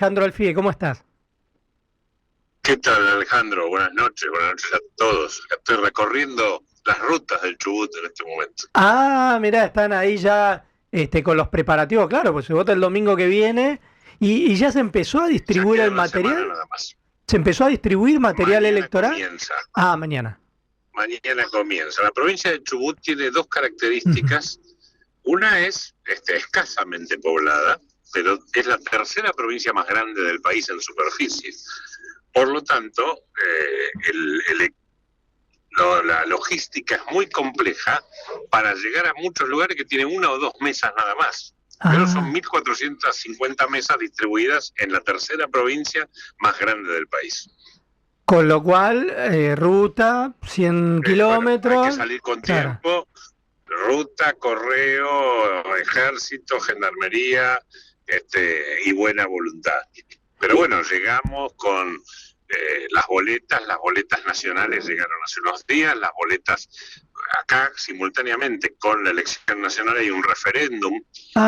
Alejandro Alfie, ¿cómo estás? ¿Qué tal, Alejandro? Buenas noches a todos. Estoy recorriendo las rutas del Chubut en este momento. Ah, mirá, están ahí ya con los preparativos, claro, pues se vota el domingo que viene y ya se empezó a Ya distribuir el queda una semana material. nada más. ¿Se empezó a distribuir material Mañana electoral? comienza. Ah, mañana. Mañana comienza. La provincia de Chubut tiene dos Ujú. características. Una es escasamente poblada, pero es la tercera provincia más grande del país en superficie. Por lo tanto, la logística es muy compleja para llegar a muchos lugares que tienen una o dos mesas nada más. Pero son Ah, 1.450 mesas distribuidas en la tercera provincia más grande del país. con lo cual, ruta, 100 Bueno, hay que kilómetros, salir con claro. tiempo, ruta, correo, ejército, gendarmería y buena voluntad. Pero Y, bueno, llegamos con las boletas nacionales llegaron hace unos días, las boletas acá simultáneamente con la elección nacional hay un referéndum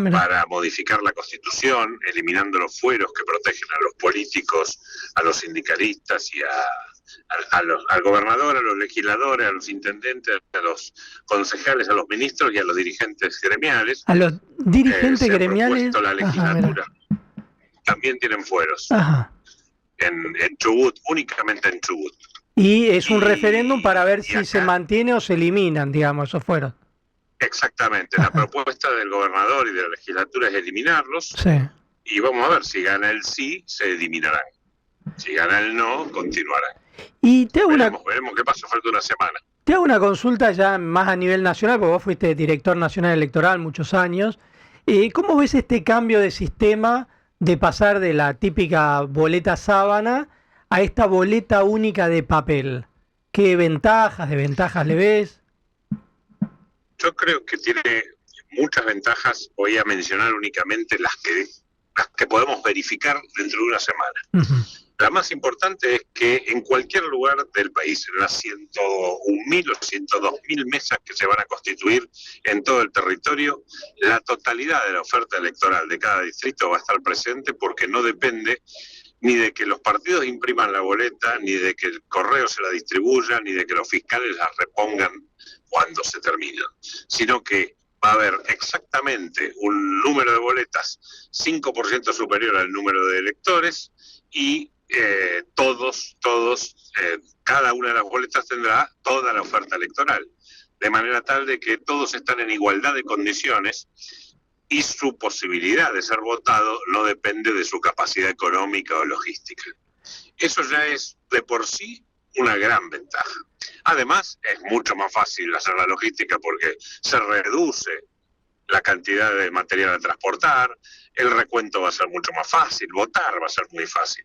mira, para modificar la constitución, eliminando los fueros que protegen a los políticos, a los sindicalistas y al gobernador, a los legisladores, a los intendentes, a los concejales, a los ministros y a los dirigentes gremiales. a los dirigentes Se ha gremiales, propuesto la ajá, mira, legislatura. También tienen fueros ajá. en Chubut, únicamente en Chubut. Y es un referéndum para ver Y si se acá, mantiene o se eliminan, digamos, esos fueros. exactamente, la Ajá, propuesta del gobernador y de la legislatura es eliminarlos. sí. Y vamos a ver, si gana el sí, se eliminarán. Si gana el no, continuarán. Y Veremos qué pasa, falta una semana. te hago una consulta ya más a nivel nacional, porque vos fuiste director nacional electoral muchos años. ¿Cómo ves este cambio de sistema de pasar de la típica boleta sábana a esta boleta única de papel? ¿Qué ventajas, desventajas le ves? Yo creo que tiene muchas ventajas. Voy a mencionar únicamente las que podemos verificar dentro de una semana. Ujú. La más importante es que en cualquier lugar del país, en las 101.000 o 102.000 mesas que se van a constituir en todo el territorio, la totalidad de la oferta electoral de cada distrito va a estar presente porque no depende ni de que los partidos impriman la boleta, ni de que el correo se la distribuya, ni de que los fiscales la repongan cuando se terminan, sino que va a haber exactamente un número de boletas 5% superior al número de electores y cada una de las boletas tendrá toda la oferta electoral, de manera tal de que todos están en igualdad de condiciones y su posibilidad de ser votado no depende de su capacidad económica o logística. Eso ya es de por sí una gran ventaja. Además, es mucho más fácil hacer la logística porque se reduce la cantidad de material a transportar, el recuento va a ser mucho más fácil, votar va a ser muy fácil.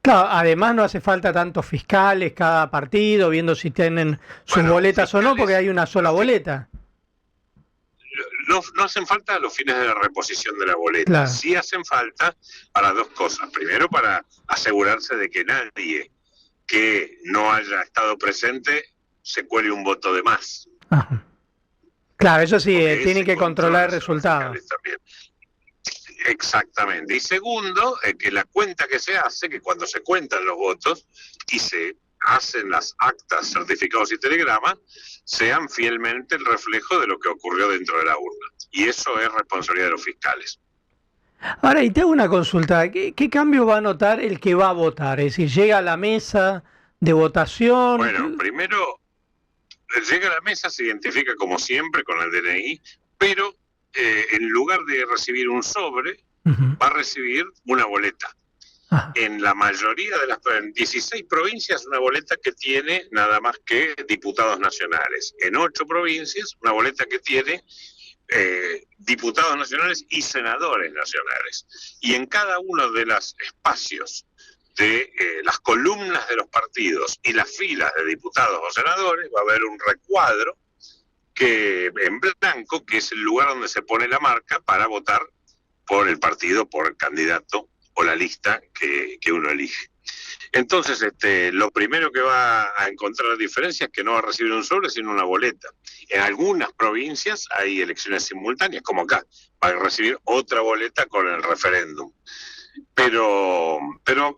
Claro, además no hace falta tantos fiscales cada partido viendo si tienen sus Bueno, boletas o no, porque fiscales, hay una sola los boleta. no hacen falta los fines de la reposición de la boleta, Claro. sí hacen falta para dos cosas. Primero, para asegurarse de que nadie que no haya estado presente se cuele un voto de más, Ajá. Claro, eso sí, porque tienen ese que control controlar el hacen los resultado. fiscales también. Exactamente. Y segundo, que la cuenta que se hace, que cuando se cuentan los votos y se hacen las actas, certificados y telegramas, sean fielmente el reflejo de lo que ocurrió dentro de la urna. Y eso es responsabilidad de los fiscales. Ahora, y te hago una consulta. ¿Qué cambio va a notar el que va a votar? Es decir, llega a la mesa de votación. Bueno, primero llega a la mesa, se identifica como siempre con el DNI, pero en lugar de recibir un sobre, Ujú. va a recibir una boleta. Ajá. En la mayoría de las 16 provincias, una boleta que tiene nada más que diputados nacionales. En 8 provincias, una boleta que tiene diputados nacionales y senadores nacionales. Y en cada uno de los espacios de las columnas de los partidos y las filas de diputados o senadores va a haber un recuadro que en blanco, que es el lugar donde se pone la marca para votar por el partido, por el candidato o la lista que uno elige. Entonces, lo primero que va a encontrar diferencia es que no va a recibir un sobre, sino una boleta. En algunas provincias hay elecciones simultáneas, como acá, va a recibir otra boleta con el referéndum. Pero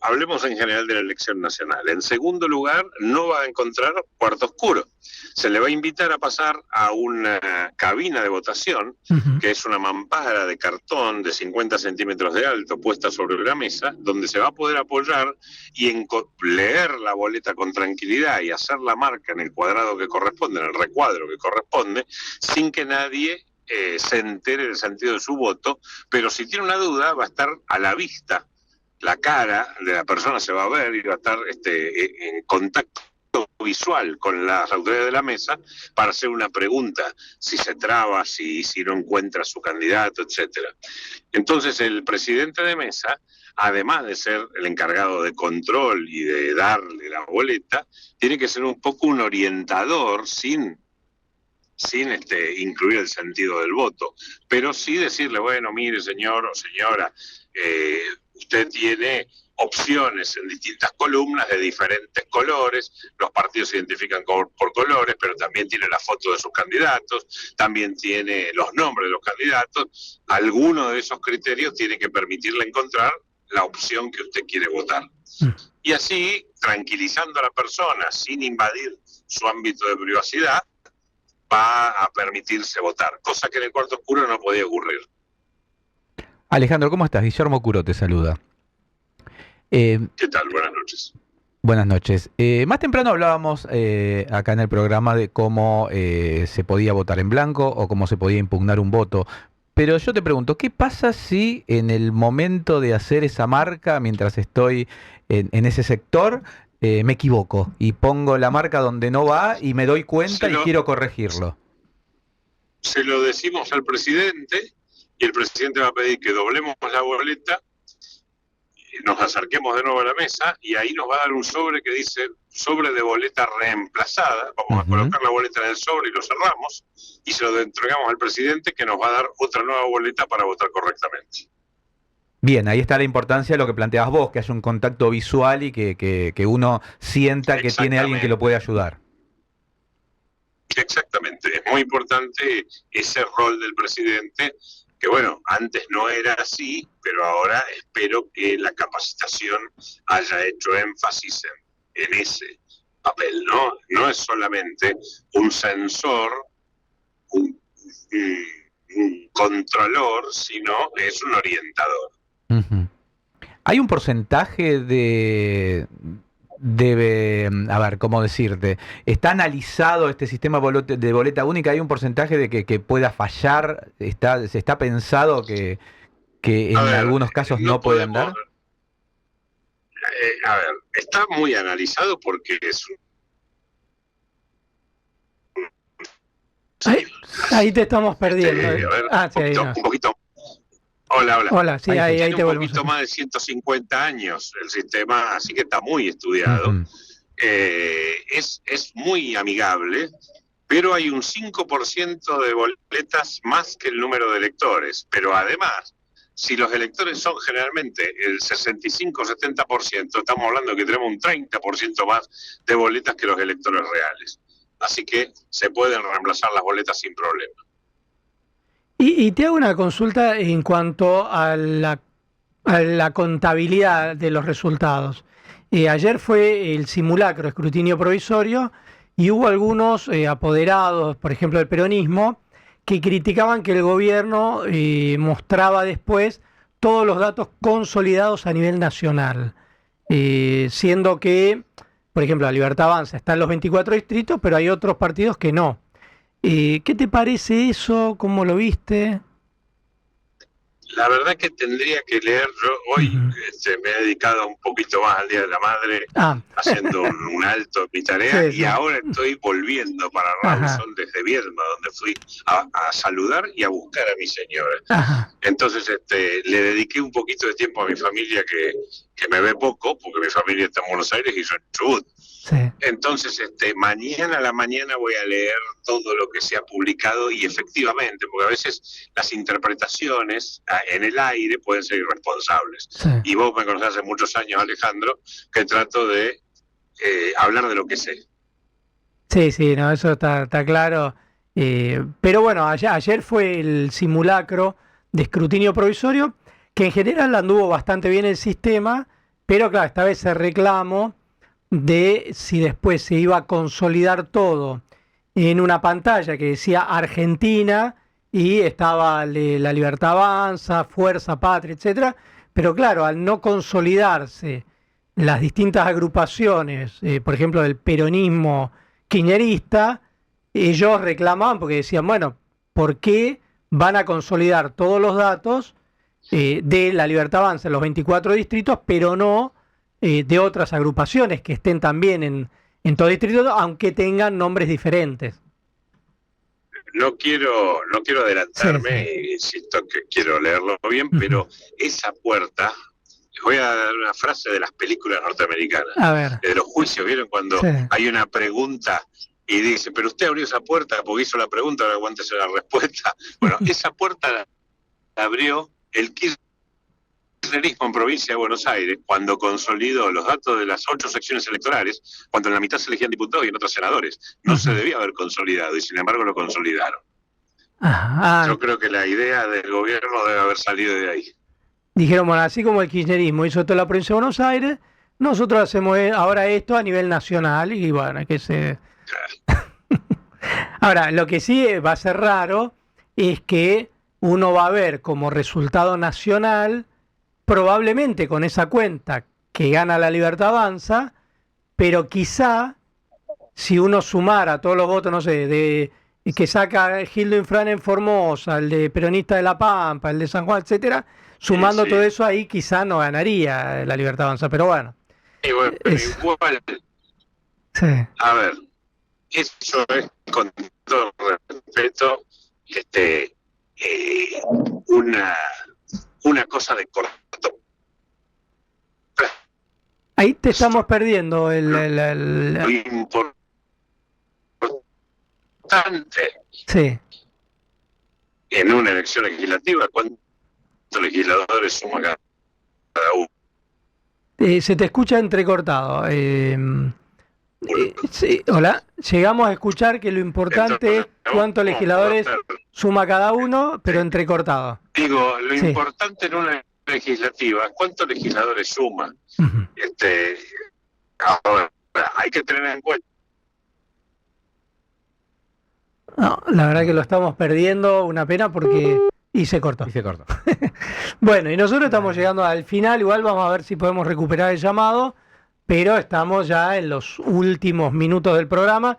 hablemos en general de la elección nacional. En segundo lugar, no va a encontrar cuarto oscuro. Se le va a invitar a pasar a una cabina de votación, que es una mampara de cartón de 50 centímetros de alto puesta sobre la mesa, donde se va a poder apoyar y leer la boleta con tranquilidad y hacer la marca en el cuadrado que corresponde, en el recuadro que corresponde, sin que nadie se entere del sentido de su voto, pero si tiene una duda va a estar a la vista, la cara de la persona se va a ver y va a estar en contacto visual con las autoridades de la mesa para hacer una pregunta, si se traba, si no encuentra a su candidato, etcétera. Entonces el presidente de mesa, además de ser el encargado de control y de darle la boleta, tiene que ser un poco un orientador sin incluir el sentido del voto, pero sí decirle, bueno, mire señor o señora, usted tiene opciones en distintas columnas de diferentes colores, los partidos se identifican por colores, pero también tiene la foto de sus candidatos, también tiene los nombres de los candidatos, alguno de esos criterios tiene que permitirle encontrar la opción que usted quiere votar. Y así, tranquilizando a la persona sin invadir su ámbito de privacidad, va a permitirse votar, cosa que en el cuarto oscuro no podía ocurrir. Alejandro, ¿cómo estás? Guillermo Curo te saluda. ¿Qué tal? Buenas noches. Buenas noches. Más temprano hablábamos acá en el programa de cómo se podía votar en blanco o cómo se podía impugnar un voto. Pero yo te pregunto, ¿qué pasa si en el momento de hacer esa marca, mientras estoy en ese sector, me equivoco y pongo la marca donde no va y me doy cuenta y quiero corregirlo? Se lo decimos al presidente y el presidente va a pedir que doblemos la boleta, nos acerquemos de nuevo a la mesa y ahí nos va a dar un sobre que dice sobre de boleta reemplazada. Vamos a colocar la boleta en el sobre y lo cerramos y se lo entregamos al presidente, que nos va a dar otra nueva boleta para votar correctamente. Bien, ahí está la importancia de lo que planteabas vos, que haya un contacto visual y que uno sienta que tiene alguien que lo puede ayudar. Exactamente, es muy importante ese rol del presidente, que bueno, antes no era así, pero ahora espero que la capacitación haya hecho énfasis en ese papel, ¿no? No es solamente un censor, un controlor, sino es un orientador. Hay un porcentaje a ver, ¿cómo decirte? ¿Está analizado este sistema de boleta única? ¿Hay un porcentaje de que pueda fallar? ¿Se está pensado que en algunos casos no puede andar? A ver, está muy analizado porque es Ahí te estamos perdiendo. A ver, un poquito. Hola. Hola, sí, ahí te un volvemos. poquito más de 150 años el sistema, así que está muy estudiado. Es muy amigable, pero hay un 5% de boletas más que el número de electores. Pero además, si los electores son generalmente el 65-70%, estamos hablando que tenemos un 30% más de boletas que los electores reales. Así que se pueden reemplazar las boletas sin problema. Y te hago una consulta en cuanto a la contabilidad de los resultados. Ayer fue el simulacro, escrutinio provisorio, y hubo algunos apoderados, por ejemplo del peronismo, que criticaban que el gobierno mostraba después todos los datos consolidados a nivel nacional, siendo que, por ejemplo, la Libertad Avanza está en los 24 distritos, pero hay otros partidos que no. ¿Qué te parece eso? ¿Cómo lo viste? La verdad que tendría que leer. Yo hoy me he dedicado un poquito más al Día de la Madre, haciendo un alto en mi tarea, y ahora estoy volviendo para Rawson desde Viedma, donde fui a saludar y a buscar a mi señora. Entonces le dediqué un poquito de tiempo a mi familia, que me ve poco, porque mi familia está en Buenos Aires y yo en Chubut. Entonces, mañana a la mañana voy a leer todo lo que se ha publicado y efectivamente, porque a veces las interpretaciones en el aire pueden ser irresponsables. Y vos me conocés hace muchos años, Alejandro, que trato de hablar de lo que sé. Sí, no, eso está claro. Pero bueno, ayer fue el simulacro de escrutinio provisorio, que en general anduvo bastante bien el sistema, pero claro, esta vez se reclamó de si después se iba a consolidar todo en una pantalla que decía Argentina y estaba La Libertad Avanza, Fuerza, Patria, etcétera, pero claro, al no consolidarse las distintas agrupaciones, por ejemplo, del peronismo kirchnerista, ellos reclamaban porque decían, bueno, ¿por qué van a consolidar todos los datos de La Libertad Avanza en los 24 distritos, pero no de otras agrupaciones que estén también en todo distrito, aunque tengan nombres diferentes? No quiero adelantarme, Sí. insisto que quiero leerlo bien, pero esa puerta, les voy a dar una frase de las películas norteamericanas, A ver, de los juicios, ¿vieron? Cuando sí. hay una pregunta y dice, pero usted abrió esa puerta porque hizo la pregunta, ahora aguántese la respuesta. Bueno, esa puerta la abrió el kirchnerismo en provincia de Buenos Aires cuando consolidó los datos de las 8 secciones electorales, cuando en la mitad se elegían diputados y en otros senadores. No se debía haber consolidado y sin embargo lo consolidaron. Yo creo que la idea del gobierno debe haber salido de ahí. Dijeron, bueno, así como el kirchnerismo hizo toda la provincia de Buenos Aires, nosotros hacemos ahora esto a nivel nacional y bueno, que se... Ahora, lo que sí va a ser raro es que uno va a ver como resultado nacional, probablemente con esa cuenta que gana La Libertad Avanza, pero quizá si uno sumara todos los votos, no sé, de que saca Gildo Infran en Formosa, el de Peronista de La Pampa, el de San Juan, etcétera, sumando todo eso ahí quizá no ganaría La Libertad Avanza, pero bueno. Y bueno, pero igual, Sí. a ver, eso es con todo respeto, una cosa de corto. Ahí te estamos perdiendo Lo importante, Sí. en una elección legislativa, ¿cuántos legisladores suma cada uno? Se te escucha entrecortado. Sí, hola, llegamos a escuchar que lo importante es cuántos legisladores suma cada uno, pero entrecortado. Digo, lo importante en una legislativa, ¿cuántos legisladores suma? Ahora, hay que tener en cuenta. No, la verdad que lo estamos perdiendo, una pena porque... Y se cortó. Bueno, y nosotros estamos llegando al final, igual vamos a ver si podemos recuperar el llamado, pero estamos ya en los últimos minutos del programa.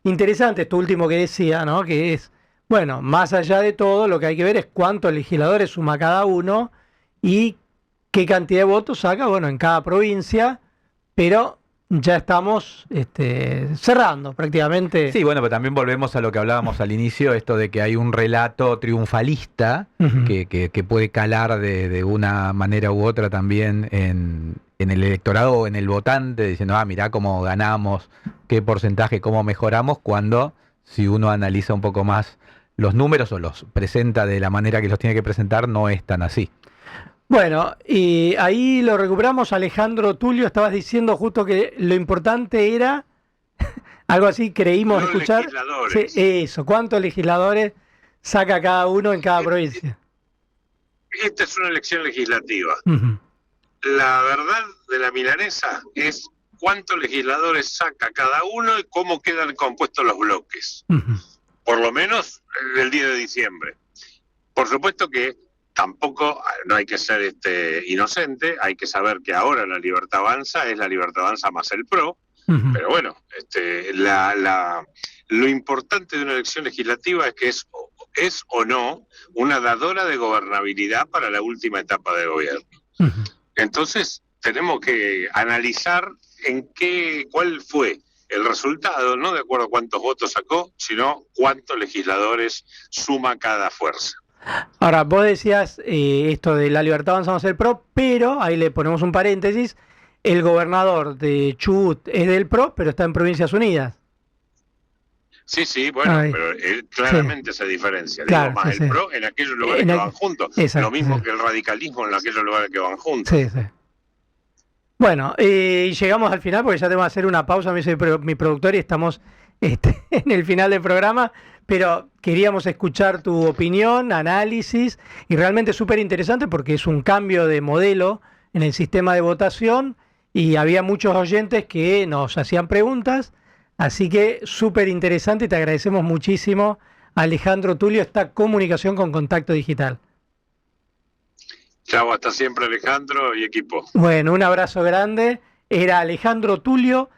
Interesante esto último que decía, ¿no? Que es, bueno, más allá de todo, lo que hay que ver es cuántos legisladores suma cada uno y qué cantidad de votos saca, bueno, en cada provincia, pero ya estamos cerrando prácticamente. Sí, bueno, pero también volvemos a lo que hablábamos al inicio, esto de que hay un relato triunfalista que puede calar de una manera u otra también en el electorado o en el votante, diciendo, mirá cómo ganamos, qué porcentaje, cómo mejoramos, cuando si uno analiza un poco más los números o los presenta de la manera que los tiene que presentar, no es tan así. Bueno, y ahí lo recuperamos. Alejandro Tulio, estabas diciendo justo que lo importante era, algo así creímos escuchar. Sí, eso, ¿cuántos legisladores saca cada uno en cada provincia? Esta es una elección legislativa. La verdad de la milanesa es cuántos legisladores saca cada uno y cómo quedan compuestos los bloques. Por lo menos el día de diciembre. Por supuesto que tampoco no hay que ser inocente, hay que saber que ahora La Libertad Avanza es La Libertad Avanza más el PRO, pero bueno, lo importante de una elección legislativa es que es o no una dadora de gobernabilidad para la última etapa de gobierno. Entonces tenemos que analizar cuál fue el resultado, no de acuerdo a cuántos votos sacó, sino cuántos legisladores suma cada fuerza. Ahora, vos decías esto de La Libertad Avanza más el PRO, pero ahí le ponemos un paréntesis, el gobernador de Chubut es del PRO, pero está en Provincias Unidas. Sí, bueno, pero él claramente se diferencia. Claro, digo, más el PRO en aquellos lugares que van juntos. Exacto, lo mismo que el radicalismo en aquellos lugares que van juntos. Sí. Bueno, y llegamos al final porque ya tengo que hacer una pausa, me dice mi productor, y estamos en el final del programa. pero queríamos escuchar tu opinión, análisis, y realmente súper interesante porque es un cambio de modelo en el sistema de votación y había muchos oyentes que nos hacían preguntas, así que súper interesante y te agradecemos muchísimo, Alejandro Tulio, esta comunicación con Contacto Digital. Chao, hasta siempre, Alejandro y equipo. Bueno, un abrazo grande. Era Alejandro Tulio.